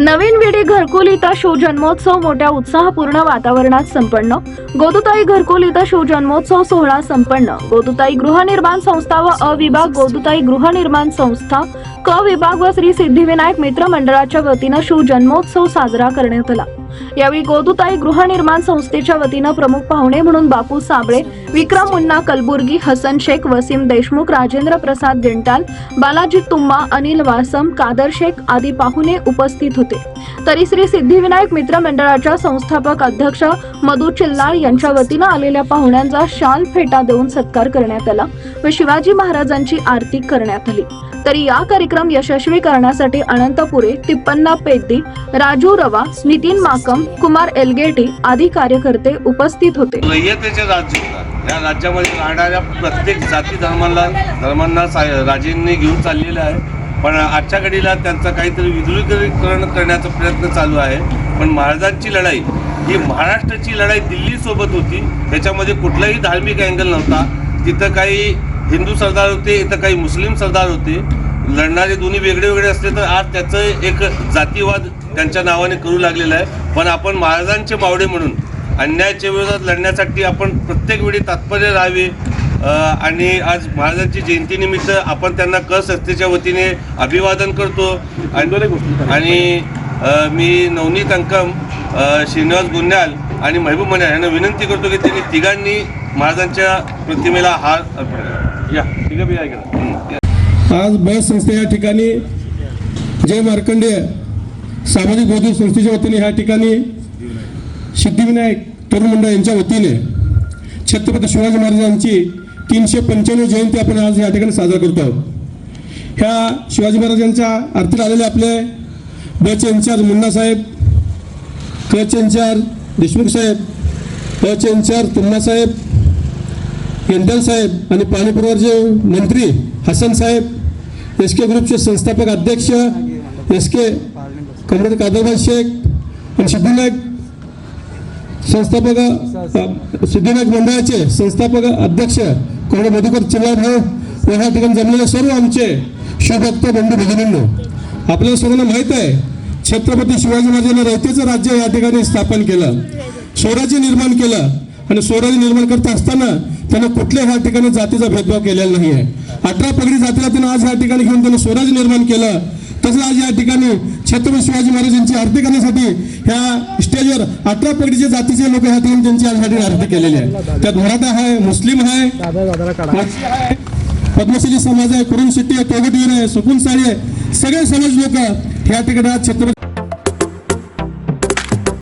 नवीन विडी घरकुल इथं शिवजन्मोत्सव मोठ्या उत्साहपूर्ण वातावरणात संपन्न। गोदुताई घरकुल इथं शिवजन्मोत्सव सोहळा संपन्न। गोदुताई गृहनिर्माण संस्था व अ विभाग, गोदुताई गृहनिर्माण संस्था क विभाग व श्री सिद्धिविनायक मित्र मंडळाच्या वतीनं शिवजन्मोत्सव साजरा करण्यात आला। यावेळी गोदुताई गृहनिर्माण संस्थेच्या वतीनं प्रमुख पाहुणे म्हणून बापू साबळे, विक्रम मुन्ना कलबुर्गी, हसन शेख, वसीम देशमुख, राजेंद्र प्रसाद दिंटाल, बालाजी तुम्मा, अनिल वासम, कादर शेख आदी पाहुणे उपस्थित होते। तरी श्री सिद्धिविनायक मित्र मंडळाच्या संस्थापक अध्यक्ष मधु चिल्लाळ यांच्या वतीनं आलेल्या पाहुण्यांचा शाल फेटा देऊन सत्कार करण्यात आला व शिवाजी महाराजांची आरती करण्यात आली। तरी या कार्यक्रम यशस्वी करण्यासाठी अनंतपुरे, तिप्पन्ना पेद्दी, राजू रवा, नितीन माकम, कुमार एलगेटी आदी कार्यकर्ते उपस्थित होते। रयतेचे राज्य या राज्यामध्ये राहणाऱ्या प्रत्येक जाती धर्मांना राजेंनी घेऊन चाललेलं आहे, पण आजच्या घडीला त्यांचं काहीतरी विध्रुवीकरण करण्याचा प्रयत्न चालू आहे। पण महाराजांची लढाई ही महाराष्ट्राची लढाई दिल्लीसोबत होती, त्याच्यामध्ये कुठलाही धार्मिक अँगल नव्हता। तिथं काही हिंदू सरदार होते, इथं काही मुस्लिम सरदार होते, लढणारे दोन्ही वेगळे वेगळे असले तर आज त्याचं एक जातीवाद त्यांच्या नावाने करू लागलेला आहे। पण आपण महाराजांचे बावडे म्हणून अन्यायाच्या विरोधात लढण्यासाठी आपण प्रत्येक वेळी तत्पर राहावे आणि आज महाराजांची जयंतीनिमित्त आपण त्यांना क संस्थेच्या वतीने अभिवादन करतो। आणि मी नवनीत अंकम, श्रीनिवास गुन्ह्याल आणि महबूब मन्याल यांना विनंती करतो की त्यांनी तिघांनी महाराजांच्या प्रतिमेला हार अर्पण करा। या ठीक आहे। आज बस संस्थे या ठिकाणी जय मार्कंडेय सामाजिक बौद्धिक संस्थेच्या वतीने ह्या ठिकाणी सिद्धिविनायक तरुण मंडळ यांच्या वतीने छत्रपती शिवाजी महाराजांची 395 जयंती आपण आज या ठिकाणी साजरा करतो आहोत। ह्या शिवाजी महाराजांच्या आरतीला आलेले आपले बचे इन्चार्ज मुन्ना साहेब, कचे इन्चार्ज देशमुख साहेब, कचे इन्चार्ज तुम्मा साहेब, केंद्र साहेब आणि पाणी पुरवठ्याचे मंत्री हसन साहेब, एसके ग्रुपचे संस्थापक अध्यक्ष एसके कमरेड कादरभाई शेख आणि सिद्धिविनायक मंडळाचे संस्थापक अध्यक्ष कोण मधुकर चिल्लाळ भाऊ व ह्या ठिकाणी जमलेले सर्व आमचे शिवभक्त बंधू भगिनींनो, आपल्याला सर्वांना माहीत आहे छत्रपती शिवाजी महाराजांनी रयतेचं राज्य या ठिकाणी स्थापन केलं, स्वराज्य निर्माण केलं आणि स्वराज्य निर्माण करत असताना त्यांना कुठल्या ह्या ठिकाणी जातीचा भेदभाव केलेला नाही आहे। 18 पगडी जातीला त्यांना आज ह्या ठिकाणी घेऊन त्यांना स्वराज्य निर्माण केलं। तसं आज या ठिकाणी छत्रपती शिवाजी महाराजांची आरती करण्यासाठी ह्या स्टेजवर 18 पगडीच्या जातीचे लोक ह्या ठिकाणी त्यांची आज आरती केलेली आहे। त्यात मराठा आहे, मुस्लिम आहे, पद्मश्री समाज आहे, कुरुण शेट्टी आहे, तोगटवीर आहे, सुकुन साळी आहे, सगळे समाज लोक ह्या ठिकाणी आज छत्रपती